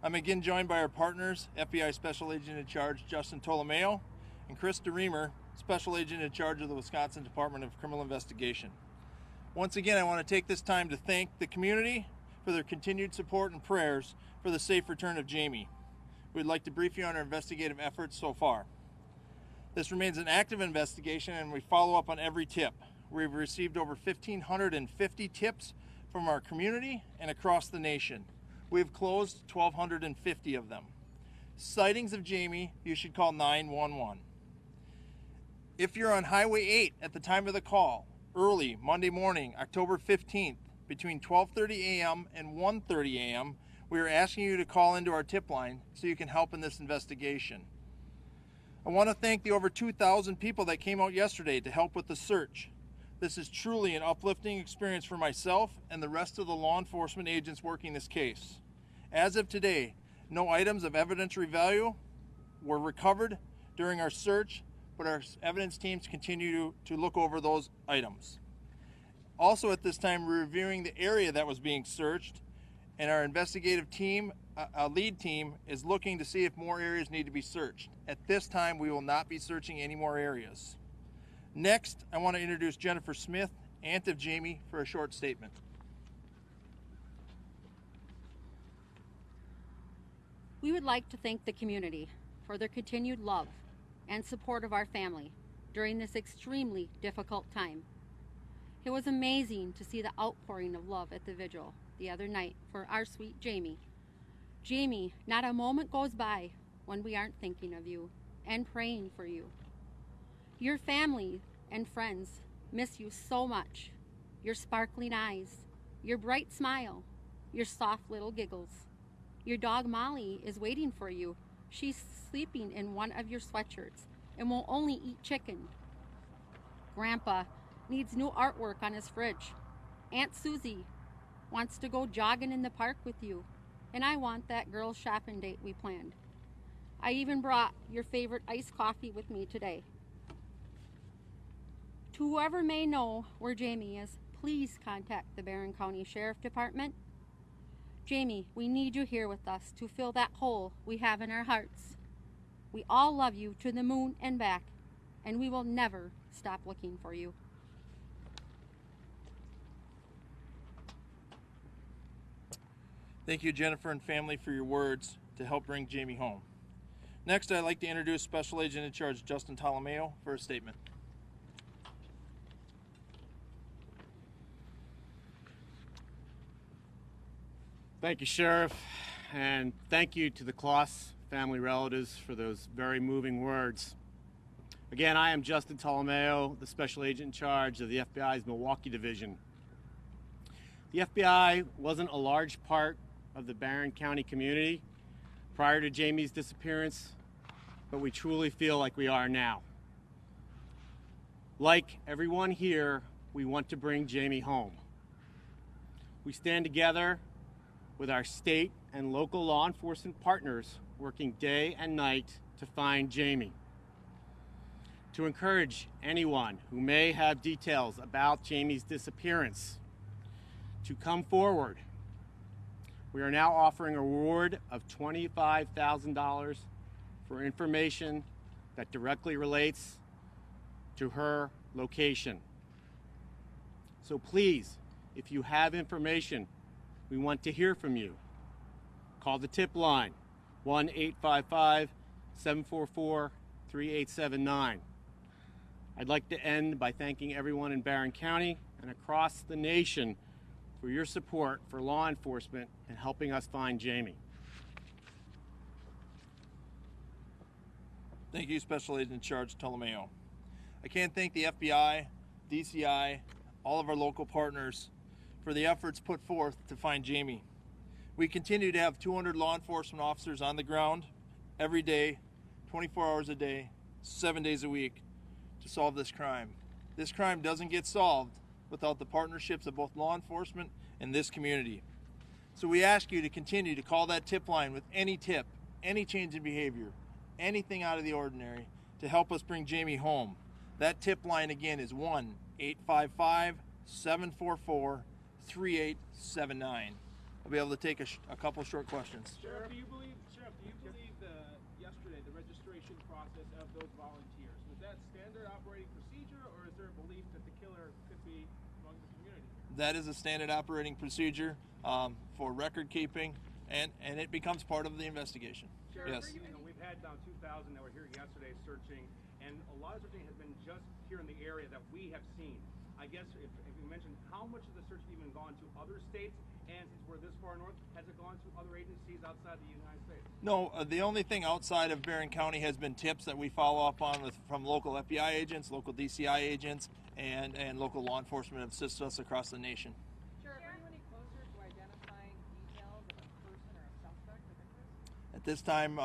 I'm again joined by our partners, FBI Special Agent in Charge Justin Tolomeo and Chris DeReamer, Special Agent in Charge of the Wisconsin Department of Criminal Investigation. Once again, I want to take this time to thank the community for their continued support and prayers for the safe return of Jayme. We'd like to brief you on our investigative efforts so far. This remains an active investigation and we follow up on every tip. We've received over 1,550 tips from our community and across the nation. We've closed 1,250 of them. Sightings of Jayme, you should call 911. If you're on Highway 8 at the time of the call, early Monday morning, October 15th, between 12:30 a.m. and 1:30 a.m., we are asking you to call into our tip line so you can help in this investigation. I want to thank the over 2,000 people that came out yesterday to help with the search. This is truly an uplifting experience for myself and the rest of the law enforcement agents working this case. As of today, no items of evidentiary value were recovered during our search, but our evidence teams continue to look over those items. Also at this time, we're reviewing the area that was being searched, and our investigative team, lead team, is looking to see if more areas need to be searched. At this time, we will not be searching any more areas. Next, I want to introduce Jennifer Smith, aunt of Jayme, for a short statement. We would like to thank the community for their continued love and support of our family during this extremely difficult time. It was amazing to see the outpouring of love at the vigil the other night for our sweet Jayme. Jayme, not a moment goes by when we aren't thinking of you and praying for you. Your family and friends miss you so much. Your sparkling eyes, your bright smile, your soft little giggles. Your dog Molly is waiting for you. She's sleeping in one of your sweatshirts and will only eat chicken. Grandpa needs new artwork on his fridge. Aunt Susie wants to go jogging in the park with you, and I want that girl's shopping date we planned. I even brought your favorite iced coffee with me today. To whoever may know where Jayme is, please contact the Barron County Sheriff Department. Jayme, we need you here with us to fill that hole we have in our hearts. We all love you to the moon and back, and we will never stop looking for you. Thank you, Jennifer and family, for your words to help bring Jayme home. Next, I'd like to introduce Special Agent in Charge Justin Tolomeo for a statement. Thank you, Sheriff, and thank you to the Closs family relatives for those very moving words. Again, I am Justin Tolomeo, the Special Agent in Charge of the FBI's Milwaukee Division. The FBI wasn't a large part of the Barron County community prior to Jayme's disappearance, but we truly feel like we are now. Like everyone here, we want to bring Jayme home. We stand together with our state and local law enforcement partners working day and night to find Jayme. To encourage anyone who may have details about Jayme's disappearance to come forward. We are now offering a reward of $25,000 for information that directly relates to her location. So please, if you have information, we want to hear from you. Call the tip line, 1-855-744-3879. I'd like to end by thanking everyone in Barron County and across the nation for your support for law enforcement and helping us find Jayme. Thank you, Special Agent in Charge Tolomeo. I can't thank the FBI, DCI, all of our local partners for the efforts put forth to find Jayme. We continue to have 200 law enforcement officers on the ground every day, 24 hours a day, 7 days a week to solve this crime. This crime doesn't get solved without the partnerships of both law enforcement and this community. So we ask you to continue to call that tip line with any tip, any change in behavior, anything out of the ordinary to help us bring Jayme home. That tip line again is 1-855-744-3879. I'll be able to take a couple short questions. Sheriff, do you believe yesterday the registration process of those volunteers, was that standard operating procedure, or is there a belief that the killer could be among the community? That is a standard operating procedure for record keeping, and it becomes part of the investigation. Sheriff, Yes. we've had down 2,000 that were here yesterday searching, and a lot of searching has been just here in the area that we have seen. I guess if you mentioned how much of the search has even gone to other states, and since we're this far north, has it gone to other agencies outside the United States? No, the only thing outside of Barron County has been tips that we follow up on from local FBI agents, local DCI agents, and local law enforcement have assisted us across the nation. Sheriff, are you any closer to identifying details of a person or a suspect of interest? At this time,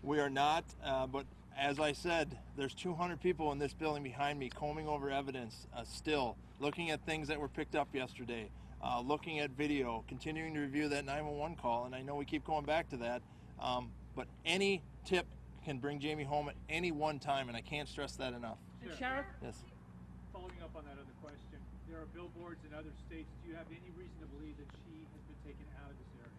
we are not, but as I said, there's 200 people in this building behind me combing over evidence still, looking at things that were picked up yesterday, looking at video, continuing to review that 911 call, and I know we keep going back to that, but any tip can bring Jayme home at any one time, and I can't stress that enough. And Sheriff? Yes. Following up on that other question, there are billboards in other states. Do you have any reason to believe that she has been taken out of this area?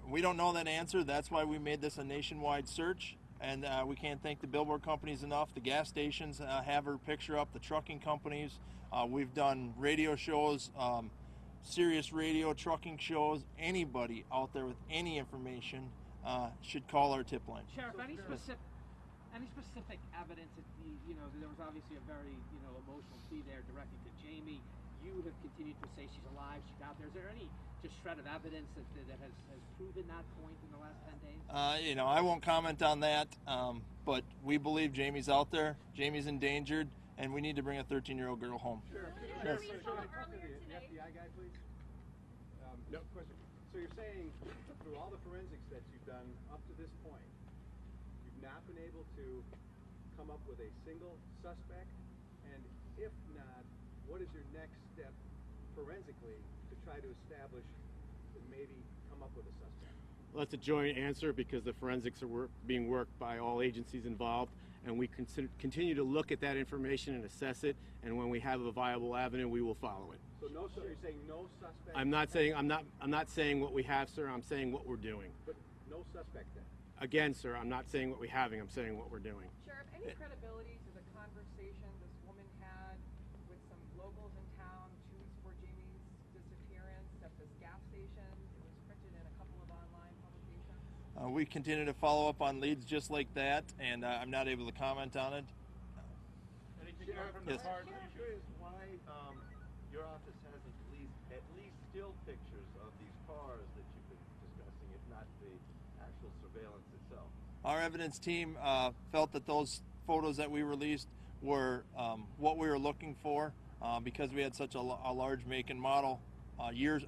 We don't know that answer. That's why we made this a nationwide search, and we can't thank the billboard companies enough. The gas stations have her picture up, the trucking companies. We've done radio shows, Sirius radio, trucking shows. Anybody out there with any information should call our tip line. Sheriff, any specific evidence that there was obviously a very emotional plea there directed to Jayme. You have continued to say she's alive, she's out there. Is there any just shred of evidence that has proven that point in the last 10 days? I won't comment on that, but we believe Jayme's out there. Jayme's endangered, and we need to bring a 13-year-old girl home. Sure. Yes. Should I talk to the FBI guy, please? No question. So you're saying through all the forensics that you've done up to this point, you've not been able to come up with a single suspect? And if not, what is your next step forensically to try to establish and maybe come up with a suspect? Well, that's a joint answer because the forensics are being worked by all agencies involved, and we continue to look at that information and assess it. And when we have a viable avenue, we will follow it. So you're saying no suspect? I'm not saying what we have, sir. I'm saying what we're doing. But no suspect then? Again, sir, I'm not saying what we having. I'm saying what we're doing. Sheriff, any credibility to the conversation this woman had with some locals in town 2 weeks before Jayme's disappearance at this gas station? It was printed in a couple of online publications. We continue to follow up on leads just like that, and I'm not able to comment on it. Anything more from Yes. the card? I'm curious why your office hasn't at least still pictures of these cars that you've been discussing, if not the actual surveillance itself. Our evidence team felt that those photos that we released were what we were looking for because we had such a large make and model year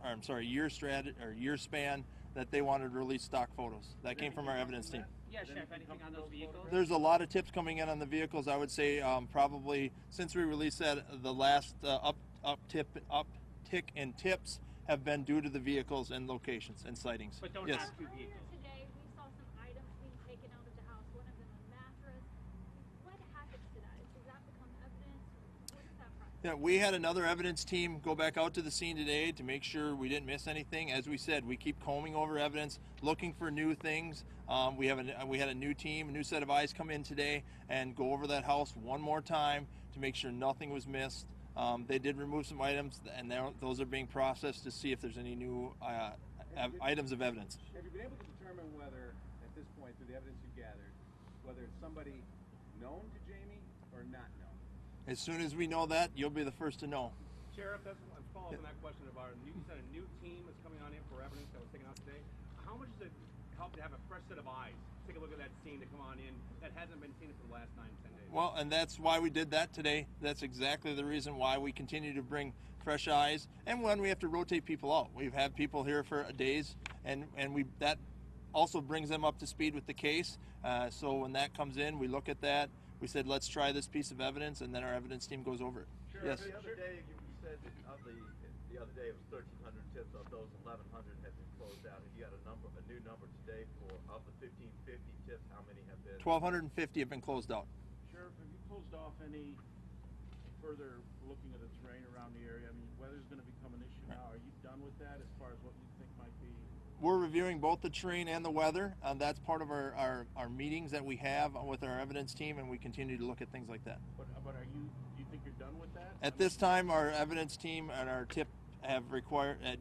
span that they wanted to release stock photos. That came from our evidence team. Yeah, Sheriff, anything on those vehicles? There's a lot of tips coming in on the vehicles. I would say probably since we released that, the last uptick in tips have been due to the vehicles and locations and sightings. But don't Yes. have two Earlier vehicles. today, we saw some items being taken out of the house. One of them a mattress. What happens to that? Does that become evidence? What is that process? Yeah, we had another evidence team go back out to the scene today to make sure we didn't miss anything. As we said, we keep combing over evidence, looking for new things. We had a new team, a new set of eyes come in today and go over that house one more time to make sure nothing was missed. They did remove some items, and those are being processed to see if there's any new items of evidence. Have you been able to determine whether, at this point, through the evidence you've gathered, whether it's somebody known to Jayme or not known? As soon as we know that, you'll be the first to know. Sheriff, that's a follow up on that question about you said a new team is coming on in for evidence that was taken out today. How much does it help to have a fresh set of eyes? Take a look at that scene to come on in that hasn't been seen for the last 9 10 days. Well, and that's why we did that today. That's exactly the reason why we continue to bring fresh eyes, and when we have to rotate people out. We've had people here for days, and that also brings them up to speed with the case. So when that comes in, we look at that. We said, let's try this piece of evidence, and then our evidence team goes over it. Sure. Yes. The other day you said that the other day it was 1,300 tips. Of those, 1,100 have been closed out. Have you got a new number today of the 1,550 tips? How many have been? 1,250 have been closed out. Sheriff, have you closed off any further looking at the terrain around the area? I mean, weather's going to become an issue now. Are you done with that as far as what you think might be We're reviewing both the terrain and the weather. That's part of our meetings that we have with our evidence team, and we continue to look at things like that. But do you think you're done with that? At this time, our evidence team and our tip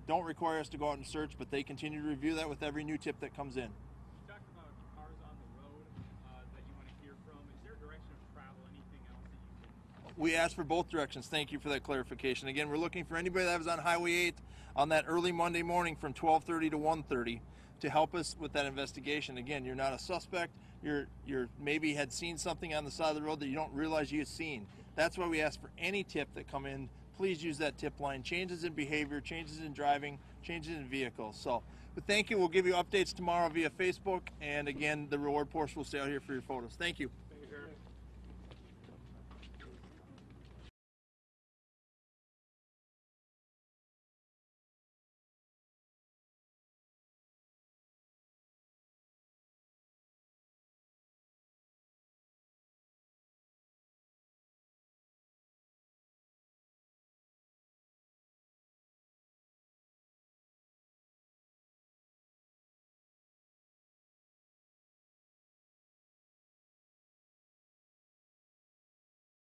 don't require us to go out and search, but they continue to review that with every new tip that comes in. You talked about cars on the road that you want to hear from. Is there a direction of travel, anything else that you can? We asked for both directions. Thank you for that clarification. Again, we're looking for anybody that was on Highway 8 on that early Monday morning from 12:30 to 1:30 to help us with that investigation. Again, you're not a suspect. You're maybe had seen something on the side of the road that you don't realize you had seen. That's why we ask for any tip that come in. Please use that tip line. Changes in behavior, changes in driving, changes in vehicles. So, but thank you. We'll give you updates tomorrow via Facebook. And again, the reward portion will stay out here for your photos. Thank you.